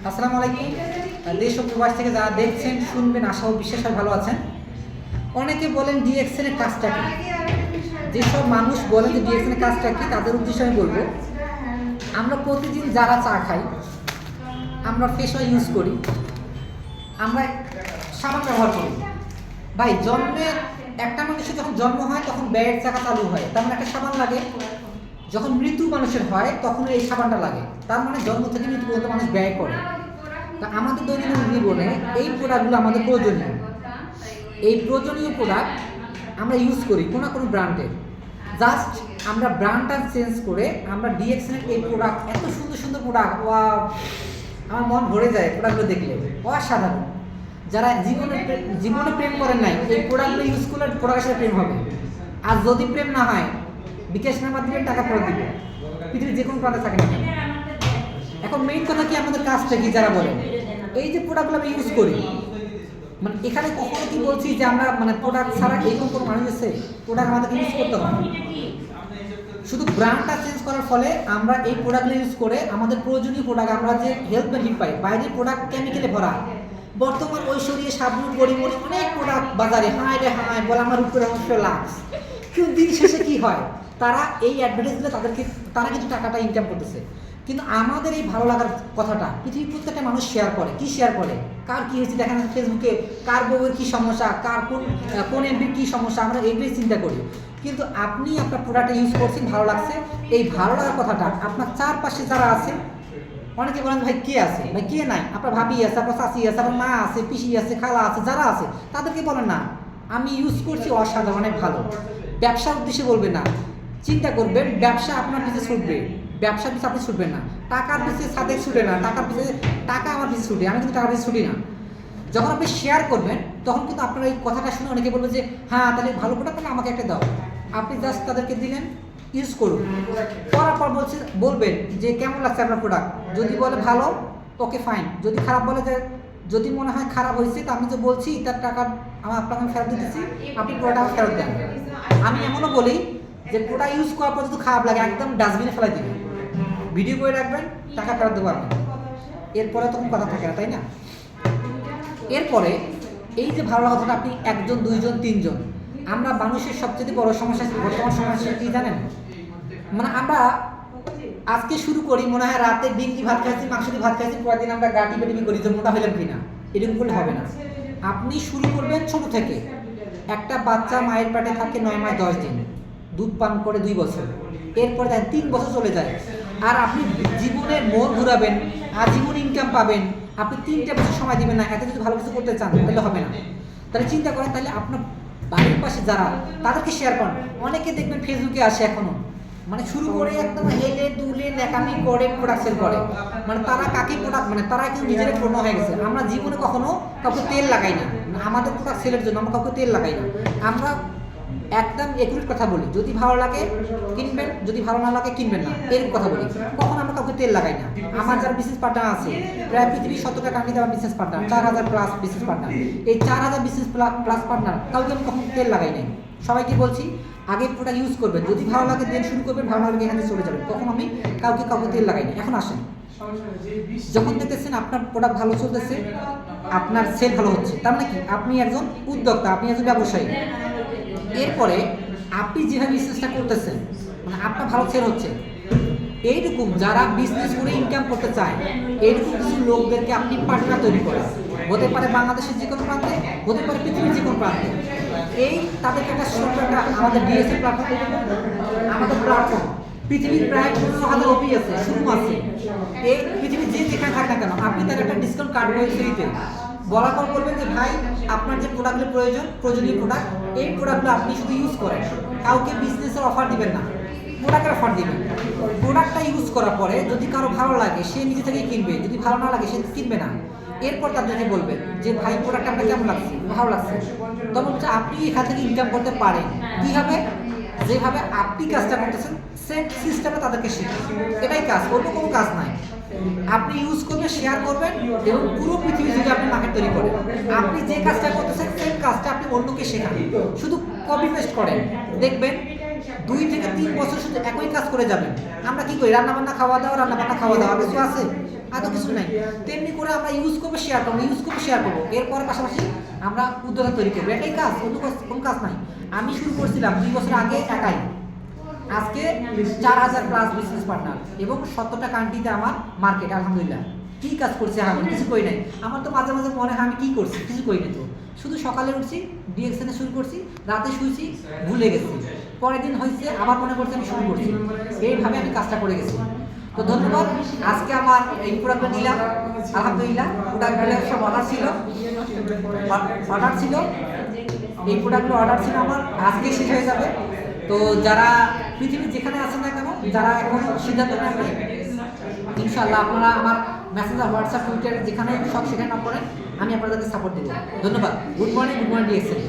আসসালামু আলাইকুম। দেশ ও প্রবাস থেকে যারা দেখছেন শুনবেন আশা ও বিশ্বাস হয় ভালো আছেন। অনেকে বলেন ডিএক্সএন এর কাজটা কি। যেসব মানুষ বলেন যে ডিএক্সএন এর কাজটা কি তাদের উদ্দেশ্যে আমি বলবো, আমরা প্রতিদিন যারা চা খাই, আমরা ফেস ওয়াশ ইউজ করি, আমরা সাবান ব্যবহার করি। ভাই জন্মে একটা মানুষের যখন জন্ম হয় তখন ব্যয়ের চাকা চালু হয়, তার মানে একটা সাবান লাগে। যখন মৃত্যু মানুষের হয় তখন এই সাবানটা লাগে, তার মানে জন্ম থেকে মৃত্যু পর্যন্ত মানুষ ব্যয় করে। তা আমাদের দৈনন্দিন জীবনে এই প্রোডাক্টগুলো আমাদের প্রয়োজনীয়। এই প্রয়োজনীয় প্রোডাক্ট আমরা ইউজ করি কোনো কোনো ব্র্যান্ডের। জাস্ট আমরা ব্র্যান্ডটা চেঞ্জ করে আমরা ডিএক্সএন এই প্রোডাক্ট, এত সুন্দর সুন্দর প্রোডাক্ট, আমার মন ভরে যায় প্রোডাক্টগুলো দেখলে, অসাধারণ। যারা জীবনে প্রেম করেন নাই, এই প্রোডাক্টগুলো ইউজ করলে প্রোডাক্টের সাথে প্রেম হবে। আর যদি প্রেম না হয়, বিকাশ নাম্বার দিবেন, টাকা ফেরত দিবেন, পৃথিবীর যে কোনো প্রান্তে থাকে না কেন। এখন মেইন কথা কি, আমাদের কাজটা কি যারা বলেন এই যে প্রোডাক্টগুলো আমি ইউজ করি, মানে এখানে কখনো কি বলছি যে আমরা মানে প্রোডাক্ট ছাড়া এরকম কোনো মানুষ আছে? প্রোডাক্ট আমাদেরকে ইউজ করতে হবে, শুধু ব্র্যান্ডটা চেঞ্জ করার ফলে আমরা এই প্রোডাক্টগুলো ইউজ করে আমাদের প্রয়োজনীয় প্রোডাক্ট, আমরা যে হেলথ বেনিফিট পাই, বাইরের প্রোডাক্ট কেমিক্যালে ভরা। বর্তমান ঐশ্বরিয়া, সাবুন, পরিমল, অনেক প্রোডাক্ট বাজারে, হায় রে হায় বলে আমার উপরে অংশ লাক্স। কিন্তু দিন শেষে কি হয়, তারা এই অ্যাডভার্টাইজ দিলে তারা কিন্তু টাকাটা ইনকাম করতেছে। কিন্তু আমাদের এই ভালো লাগার কথাটা পৃথিবীর প্রত্যেকটা মানুষ শেয়ার করে। কি শেয়ার করে? কার কী হয়েছে দেখেন ফেসবুকে, কার বউয়ের কী সমস্যা, কার কোন এমপির কী সমস্যা, আমরা এইটাই চিন্তা করি। কিন্তু আপনি আপনার প্রোডাক্টটা ইউজ করছেন, ভালো লাগছে, এই ভালো লাগার কথাটা আপনার চারপাশে যারা আছে, অনেকে বলেন ভাই কে আছে, ভাই কে নাই, আপনার ভাবি আছে, আপনার চাচি আছে, আপনার মা আছে, পিসি আছে, খালা আছে, যারা আছে তাদেরকে বলেন না আমি ইউজ করছি, অসাধারণ, অনেক ভালো। ব্যবসার উদ্দেশ্যে বলবেন না, চিন্তা করবেন ব্যবসা আপনার পিছিয়ে ছুটবে, ব্যবসার পিছিয়ে আপনি ছুটবেন না, টাকার পিছিয়ে সাথে ছুটে না, টাকা আমার পিছিয়ে ছুটে, আমি কিন্তু টাকার পিছিয়ে ছুটি না। যখন আপনি শেয়ার করবেন তখন কিন্তু আপনার এই কথাটা শুনে অনেকে বলবে যে হ্যাঁ তাহলে ভালো প্রোডাক্ট তাহলে আমাকে একটা দাও। আপনি জাস্ট তাদেরকে দিলেন, ইউজ করুন, করার পর বলবেন যে কেমন লাগছে আপনার প্রোডাক্ট। যদি বলে ভালো, ওকে ফাইন। যদি খারাপ বলে, যে যদি মনে হয় খারাপ হয়েছে, তা আমি যে বলছি তার টাকা আপনাকে ফেরত দিতেছি, আপনি প্রোডাক্ট ফেরত দেন। আমি এমনও বলি যে প্রোডাক্ট ইউজ করার পর যদি খারাপ লাগে একদম ডাস্টবিনে ফেলাই দিবেন, ভিডিও করে রাখবেন, টাকা ফেরত দেবো আপনি। এরপরে তখন কথা থাকে না, তাই না? এরপরে এই যে ভালো লাগাটা আপনি একজন, দুইজন, তিনজন, আমরা মানুষের সবচেয়ে বড় সমস্যা বর্তমান সমস্যা কি জানেন? মানে আমরা আজকে শুরু করি, মনে হয় রাতে ডিম দিয়ে ভাত খাইছি, মাংস দিয়ে ভাত খাইছি, পরের দিন আমরা গাটি বেটিমি করি যে মোটা হইলাম কিনা। এরকম করলে হবে না। আপনি শুরু করবেন ছোট থেকে। একটা বাচ্চা মায়ের পেটে থাকে 9 মাস 10 দিন, দুধ পান করে 2 বছর, এরপরে 3 বছর চলে যায়। আর আপনি জীবনের মোড় ঘুরাবেন, আজীবন ইনকাম পাবেন, আপনি 3টা বছর সময় দিবেন না, এত যদি ভালো কিছু করতে চান তাহলে হবে না। তাহলে চিন্তা করেন, তাহলে আপনার বাড়ির পাশে যারা, তাদেরকে শেয়ার করেন। অনেকে দেখবেন ফেসবুকে আসে এখনো, মানে শুরু করে একদম হেলে দুলে ন্যাকামি করে প্রোডাক্ট সেল করে, মানে তারা কাকে প্রোডাক্ট, মানে তারা কিন্তু নিজেরা পণ্য হয়ে গেছে। আমরা জীবনে কখনো কাউকে তেল লাগাই না, আমাদের প্রোডাক্ট সেলের জন্য আমরা কাউকে তেল লাগাই না। আমরা একদম একুরেট কথা বলি, যদি ভালো লাগে কিনবেন, যদি ভালো না লাগে কিনবেন না, এরকম কথা বলি। কখন আমরা কাউকে তেল লাগাই না। আমার যারা বিজনেস পার্টনার আছে, প্রায় পৃথিবীর 17টা কান্ট্রিতে আমার business partner, 4000 plus business partner. এই 4000 বিজনেস প্লাস পার্টনার কাউকে আমি কখন তেল লাগাই নাই। সবাইকে বলছি আগে প্রোডাক্ট ইউজ করবেন, যদি ভালো লাগে দেন শুরু করবেন, ভালো লাগে এখানে চলে যাবেন। কখন আমি কাউকে তেল লাগাই না। এখন আসেন, যখন দেখতেছেন আপনার প্রোডাক্ট ভালো চলতেছে, আপনার সেল ভালো হচ্ছে, তার মানে কি আপনি একজন উদ্যোক্তা, আপনি একজন ব্যবসায়ী। এরপরে আপনি যেভাবে বিজনেসটা করতেছেন, মানে আপনার ভালো সেল হচ্ছে, এইরকম যারা বিজনেস করে ইনকাম করতে চায়, এইরকম কিছু লোকদেরকে আপনি পার্টনার তৈরি করেন। হতে পারে বাংলাদেশের যে কোনো প্রান্তে, হতে পারে পৃথিবীর যে কোনো প্রান্তে। এই তাদেরকে একটা ছোট্ট একটা আমাদের ডিএসএ প্ল্যাটফর্ম, আমাদের প্ল্যাটফর্ম পৃথিবীর প্রায় 15,000 অফিস আছে, শোরুম আছে। এই পৃথিবীর যে যেখানে থাকে না কেন, আপনি তার একটা ডিসকাউন্ট কার্ড বই ফ্রিতে বলার পর বলবেন যে ভাই আপনার যে প্রোডাক্টগুলো প্রয়োজনীয় প্রোডাক্ট, এই প্রোডাক্টগুলো আপনি শুধু ইউজ করেন, কাউকে বিজনেসের অফার দিবেন না, প্রোডাক্টের অফার দিবেন। প্রোডাক্টটা ইউজ করার পরে যদি কারো ভালো লাগে সে নিজে থেকেই কিনবে, যদি ভালো না লাগে সে কিনবে না। এরপর তাদেরকে বলবেন যে ভাই প্রোডাক্ট আপনার কেমন লাগছে, ভালো লাগছে, তখন হচ্ছে আপনি এখান থেকে ইনকাম করতে পারেন। কীভাবে? যেভাবে আপনি কাজটা করতেছেন সেম সিস্টেমে তাদেরকে শেখান, এটাই কাজ, অন্য কোনো কাজ নাই। আপনি ইউজ করবেন, শেয়ার করবেন, এবং পুরো পৃথিবী যদি আপনি মার্কেট তৈরি করেন, আপনি যে কাজটা করতেছেন সেম কাজটা আপনি অন্যকে শেখান, শুধু কপি পেস্ট করেন, দেখবেন 2 থেকে 3 বছর শুধু একই কাজ করে যাবেন। আমরা কি করি, রান্নাবান্না খাওয়া দাওয়া, রান্নাবান্না খাওয়া দাওয়া, কিছু আছে? আর তো কিছু নাই। তেমনি করে আমরা ইউজ করবো, শেয়ার করবো, ইউজ করবো, শেয়ার করবো, এরপর পাশাপাশি আমরা উদ্যোক্তা তৈরি করবো, এটাই কাজ, অন্য কোনো কাজ নাই। আমি শুরু করছিলাম 2 বছর আগে একাই, আজকে 4000 প্লাস বিজনেস পার্টনার এবং 70টা কান্ট্রিতে আমার মার্কেট। আলহামদুলিল্লাহ। কি কাজ করছি আমি? কিছু করি নাই। আমার তো মাঝে মাঝে মনে হয় আমি কি করছি, কিছু করি নাই। তো শুধু সকালে উঠছি, ডিএক্সএনে শুরু করছি, রাতে শুয়েছি, ভুলে গেছি, পরের দিন হয়েছে আবার মনে করছি আমি শুরু করছি, এইভাবে আমি কাজটা করে গেছি। তো ধন্যবাদ। আজকে আমার এই প্রোডাক্টটা নিলাম, আলহামদুলিল্লাহ। প্রোডাক্টগুলো সব অর্ডার ছিল, এই প্রোডাক্টগুলো অর্ডার ছিল আমার, আজকে শেষ হয়ে যাবে। তো যারা পৃথিবীর যেখানে আছেন না কেন, যারা এখন সিদ্ধান্ত নেন নাই, ইনশাআল্লাহ আপনারা আমার মেসেঞ্জার, হোয়াটসঅ্যাপ, টুইটার যেখানে সব সেখানে নক করেন, আমি আপনাদেরকে সাপোর্ট দেবো। ধন্যবাদ। Good morning DXL.